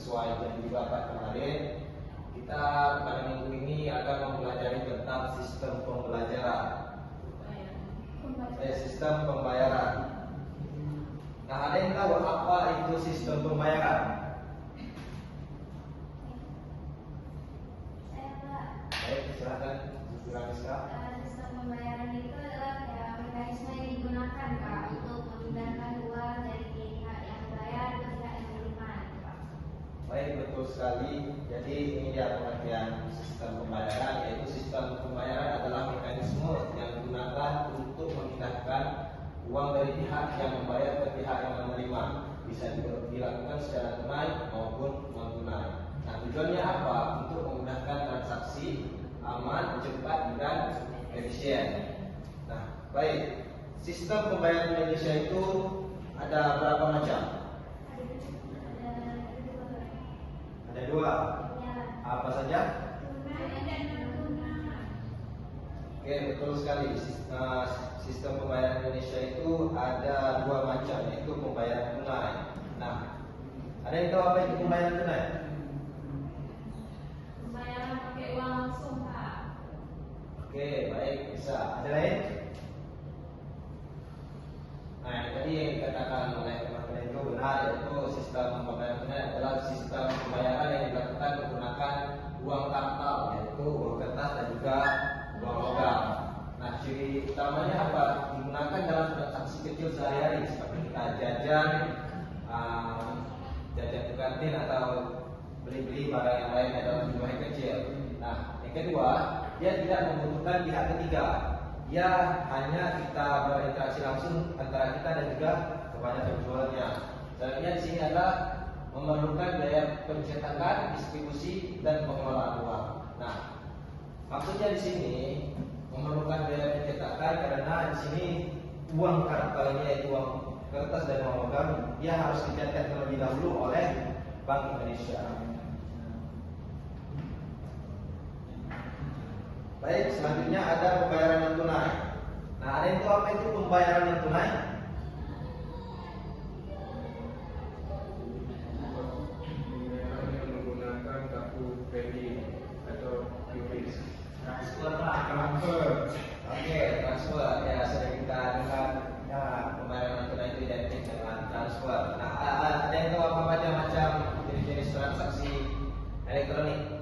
sesuai janji Bapak kemarin, kita pada minggu ini akan mempelajari tentang sistem pembelajaran, sistem pembayaran. Nah, ada yang tahu apa itu sistem pembayaran? Baik, silakan Bu Ramiska. Sistem pembayaran itu adalah mekanisme yang digunakan Kak untuk memindahkan uang dari pihak yang bayar ke pihak yang menerima, Kak. Baik, betul sekali. Jadi ini dia pengertian sistem pembayaran, yaitu sistem pembayaran adalah mekanisme yang digunakan untuk memindahkan uang dari pihak yang membayar ke pihak yang menerima. Bisa dilakukan secara tunai maupun non tunai. Nah, tujuannya apa? Untuk memudahkan transaksi, aman, cepat, dan efisien. Nah, baik. Sistem pembayaran Indonesia itu ada berapa macam? Ada dua. Apa saja? Oke, betul sekali. Sistem pembayaran Indonesia itu ada dua macam, yaitu pembayaran tunai. Nah, ada yang tahu apa itu pembayaran tunai? Pembayaran pakai uang langsung, Kak. Oke, baik, bisa. Ada lain? Nah, yang tadi yang dikatakan oleh teman-teman itu benar, yaitu sistem pembayaran tunai adalah sistem pembayaran yang dilakukan menggunakan uang kartal, yaitu uang kertas dan juga uang logam. Nah, ciri utamanya apa? Digunakan dalam transaksi kecil sehari-hari seperti kita jajan ke kantin atau beli-beli barang yang lain dalam jumlah yang kecil. Nah, yang kedua, dia tidak membutuhkan pihak ketiga. Dia hanya kita berinteraksi langsung antara kita dan juga kepada penjualnya. Selanjutnya di sini adalah memerlukan biaya pencetakan, distribusi, dan pengelolaan uang. Nah, maksudnya di sini memerlukan biaya pencetakan karena di sini uang kartalnya, yaitu uang kertas dan uang logam, dia harus dicetak terlebih dahulu oleh Bank Indonesia. Baik, selanjutnya ada pembayaran non tunai. Nah, ada yang tahu apa itu pembayaran non tunai? Pembayaran yang menggunakan kartu kredit atau QRIS. Transfer. Transfer. Transfer. Ya, sudah kita dengar. Ya, pembayaran non tunai itu identik dengan transfer. Nah, ada yang tahu apa macam-macam jenis transaksi elektronik?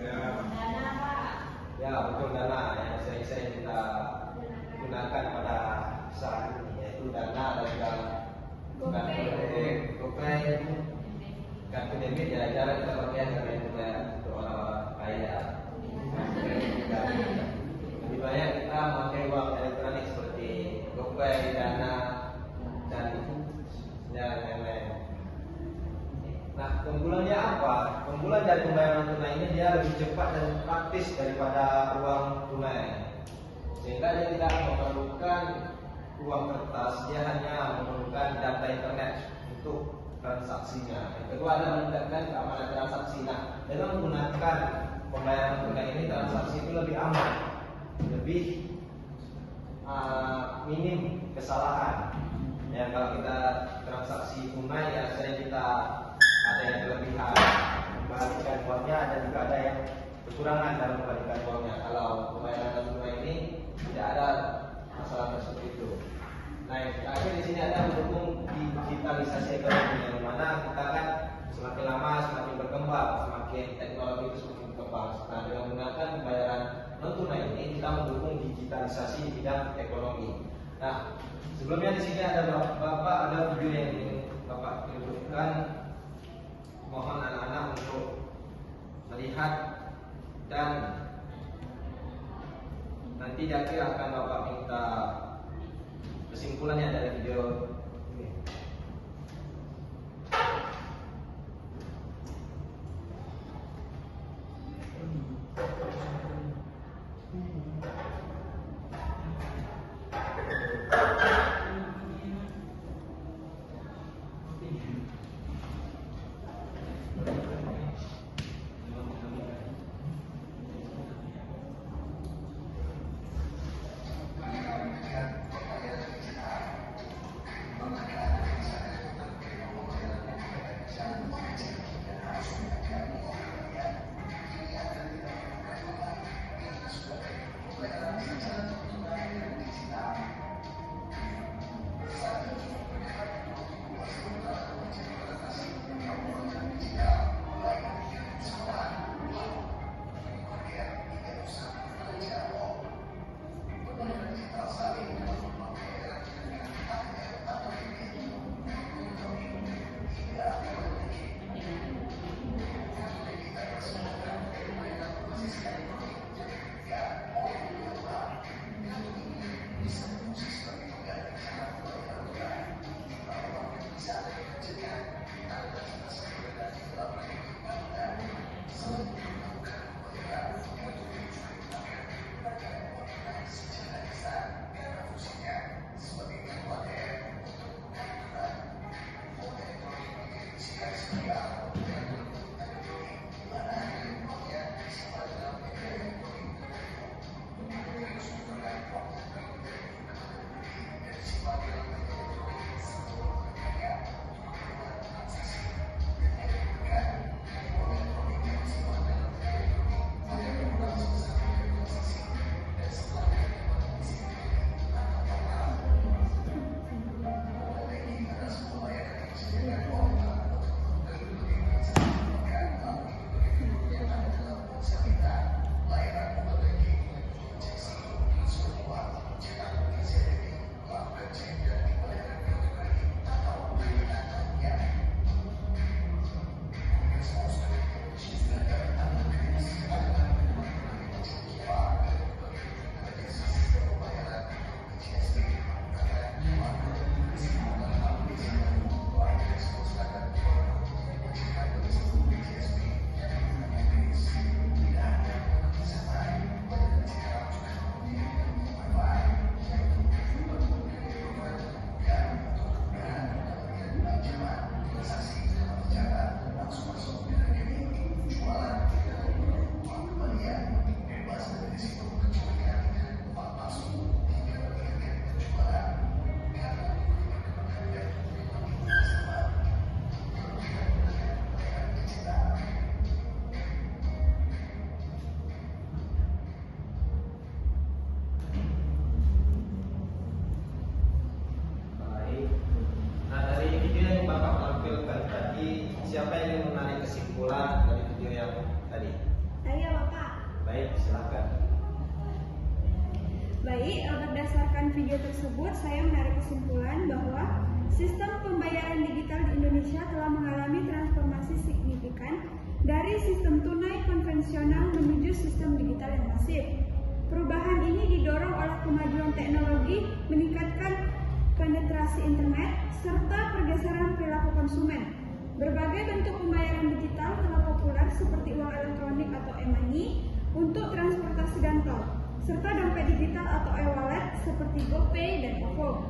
Dana, Pak. Ya, betul, dana yang sering-sering kita gunakan pada saat ini, yaitu dana dan juga GoPay, kartu debit. Ya, jarang kita pakai karena itu untuk orang-orang kaya. Lebih banyak kita memakai uang elektronik seperti GoPay, Dana, dan lain-lain. Nah, keunggulannya apa? Keunggulan dari pembayaran tunai ini, dia lebih cepat dan praktis daripada uang tunai, sehingga dia tidak memerlukan uang kertas. Dia hanya memerlukan data internet untuk transaksinya. Yang kedua adalah meningkatkan keamanan transaksi. Nah, dengan menggunakan pembayaran tunai ini, transaksi itu lebih aman, lebih minim kesalahan. Ya, kalau kita transaksi tunai, ya sering kita ada yang kelebihan membalikan uangnya, dan juga ada yang kekurangan dalam membalikan uangnya. Kalau pembayaran tunai ini tidak ada masalah seperti itu. Nah, yang terakhir di sini ada mendukung digitalisasi ekonomi, yang mana kita kan semakin lama semakin berkembang, semakin teknologi itu semakin berkembang. Nah, dengan menggunakan pembayaran non tunai ini, kita mendukung digitalisasi di bidang ekonomi. Nah, sebelumnya di sini ada Bapak, ada video yang ingin Bapak tunjukkan. Mohon anak-anak untuk melihat, dan nanti di akhir akan Bapak minta kesimpulannya dari video ini. siapa yang ingin menarik kesimpulan dari video yang tadi? Saya Bapak. Baik, silakan. Baik, berdasarkan video tersebut saya menarik kesimpulan bahwa sistem pembayaran digital di Indonesia telah mengalami transformasi signifikan dari sistem tunai konvensional menuju sistem digital yang masif. Perubahan ini didorong oleh kemajuan teknologi, meningkatkan penetrasi internet, serta pergeseran perilaku konsumen. Berbagai bentuk pembayaran digital telah populer seperti uang elektronik atau e-money untuk transportasi dan tol, serta dompet digital atau e-wallet seperti GoPay dan OVO,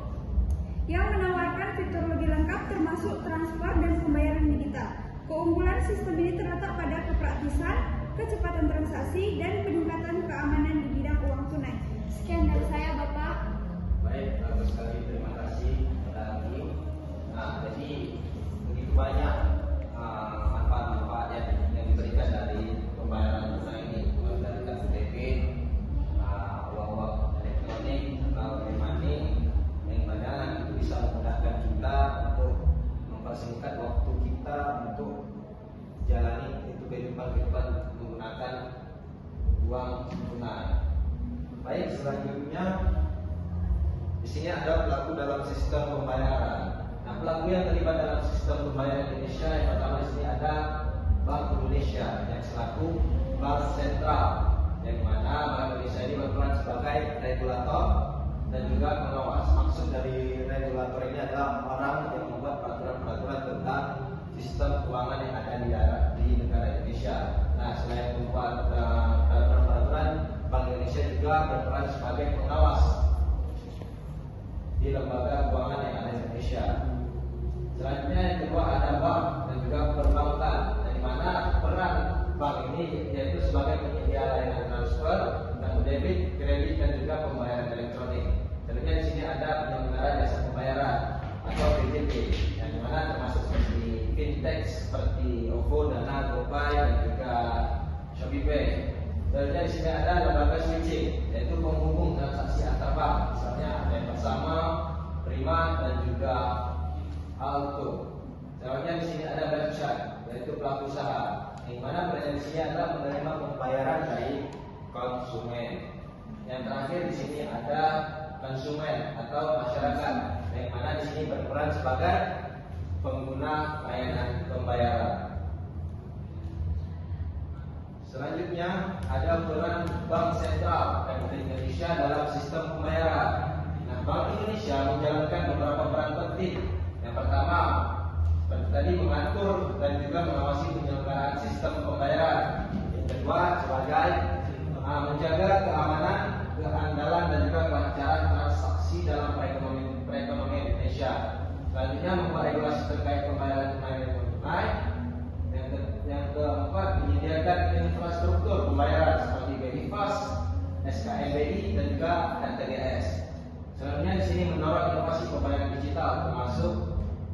yang menawarkan fitur lebih lengkap termasuk transfer dan pembayaran digital. Keunggulan sistem ini terletak pada kepraktisan, kecepatan transaksi, dan peningkatan keamanan di bidang uang tunai. Sekian dari saya Bapak. Baik, bagus sekali. Terima kasih kepada Ami. Nah, jadi begitu banyak manfaat-manfaat yang diberikan dari pembayaran tunai ini, mulai dari kartu debit, uang-uang elektronik atau e-money, yang mana itu bisa memudahkan kita untuk mempersingkat waktu kita untuk jalani itu kehidupan menggunakan uang tunai. Baik, selanjutnya di sini ada pelaku dalam sistem pembayaran. Nah, pelaku yang terlibat dalam sistem pembayaran Indonesia yang pertama di sini ada Bank Indonesia yang selaku bank sentral, yang mana Bank Indonesia ini berperan sebagai regulator dan juga pengawas. Maksud dari regulator ini adalah orang yang membuat peraturan-peraturan tentang sistem keuangan yang ada di negara Indonesia. Nah, selain membuat peraturan-peraturan, Bank Indonesia juga berperan sebagai pengawas di lembaga keuangan yang ada di Indonesia. Selanjutnya yang kedua ada bank dan juga perbankan, di mana peran bank ini yaitu sebagai penyedia layanan transfer, kartu debit, kredit dan juga pembayaran elektronik. Selanjutnya di sini ada penyelenggara jasa pembayaran atau PJJ, yang dimana termasuk seperti fintech seperti OVO, Dana, GoPay dan juga ShopeePay. Selanjutnya di sini ada lembaga switching, yaitu penghubung transaksi antar bank, misalnya ada yang bersama, Prima dan juga Alto. Selanjutnya di sini ada merchant, yaitu pelaku usaha, yang mana perannya di sini adalah menerima pembayaran dari konsumen. Yang terakhir di sini ada konsumen atau masyarakat, yang mana di sini berperan sebagai pengguna layanan pembayaran. Selanjutnya ada peran Bank Sentral Republik Indonesia dalam sistem pembayaran. Nah, Bank Indonesia menjalankan beberapa peran penting. Yang pertama, seperti tadi mengatur dan juga mengawasi penyelenggaraan sistem pembayaran. Yang kedua, sebagai menjaga keamanan, keandalan dan juga kelancaran transaksi dalam perekonomian Indonesia. Selanjutnya membuat regulasi terkait pembayaran tunai dan non tunai. Yang keempat, menyediakan infrastruktur pembayaran seperti BI Fast, SKMBI dan juga RTGS. Selanjutnya di sini mendorong inovasi pembayaran digital termasuk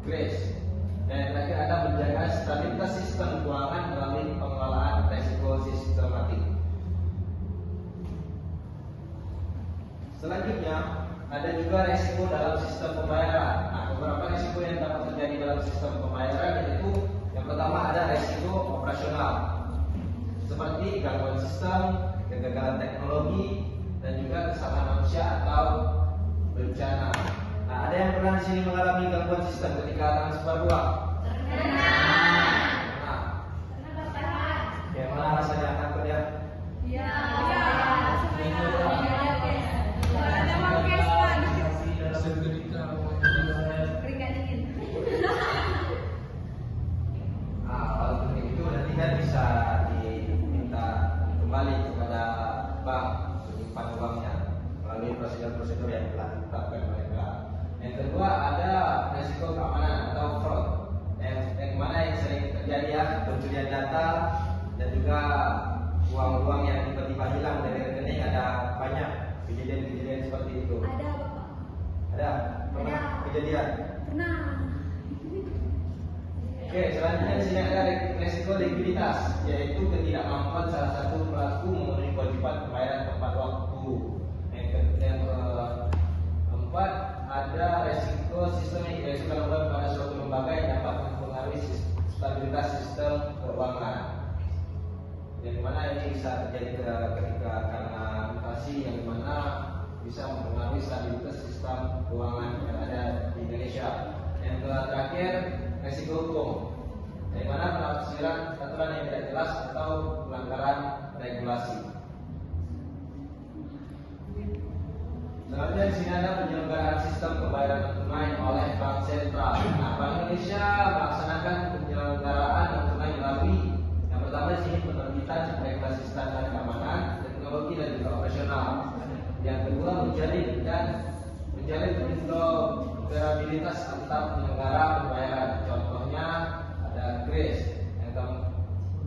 Grace. Dan yang terakhir ada menjaga stabilitas sistem keuangan melalui pengelolaan risiko sistematik. Selanjutnya ada juga risiko dalam sistem pembayaran. Nah, beberapa risiko yang dapat terjadi dalam sistem pembayaran yaitu yang pertama ada risiko operasional seperti gangguan sistem, kegagalan teknologi dan juga kesalahan manusia atau bencana. Nah, ada yang pernah di sini mengalami gangguan sistem ketika transfer uang? Nah, bagaimana rasanya takut ya? Iya. Kalau begitu nanti kan bisa diminta kembali kepada bank menyimpan uangnya melalui prosedur-prosedur yang telah ditetapkan mereka. Yang kedua ada risiko keamanan atau fraud, yang mana yang sering terjadi ya, pencurian data dan juga uang-uang yang tiba-tiba hilang dari rekening. Ada banyak kejadian-kejadian seperti itu. Ada Bapak? Ada? Pernah Ada. kejadian? Pernah. Oke, selanjutnya di sini ada risiko likuiditas, yaitu ketidakmampuan salah satu pelaku memenuhi kewajiban pembayaran tepat waktu. Yang keempat ada risiko sistemik, yaitu gangguan pada suatu lembaga yang dapat mempengaruhi stabilitas sistem keuangan. Yang mana ini bisa terjadi ketika karena inflasi yang mana bisa mempengaruhi stabilitas sistem keuangan yang ada di Indonesia. Yang terakhir, resiko hukum, yang mana penafsiran aturan yang tidak jelas atau pelanggaran regulasi. Selanjutnya di sini ada penyelenggaraan sistem pembayaran non tunai oleh Bank Sentral. Nah, Bank Indonesia melaksanakan penyelenggaraan non tunai melalui yang pertama di sini penerbitan regulasi standar keamanan, teknologi dan juga operasional. Yang kedua menjalin interoperabilitas antar penyelenggara pembayaran. Contohnya ada GRIS. Yang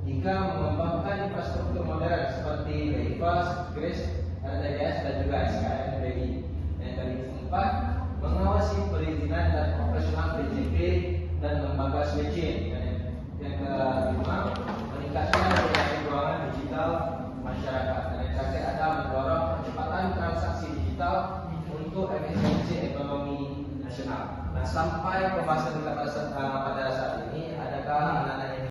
ketiga mengembangkan infrastruktur modern seperti BIFAS, GRIS, RTGS dan juga SKM BI. Yang keempat mengawasi perizinan dan operasional BJP dan lembaga switching. Yang kelima meningkatkan literasi keuangan digital masyarakat. Dan yang terakhir ada mendorong percepatan transaksi digital untuk efisiensi ekonomi nasional. Nah, sampai pembahasan kita pada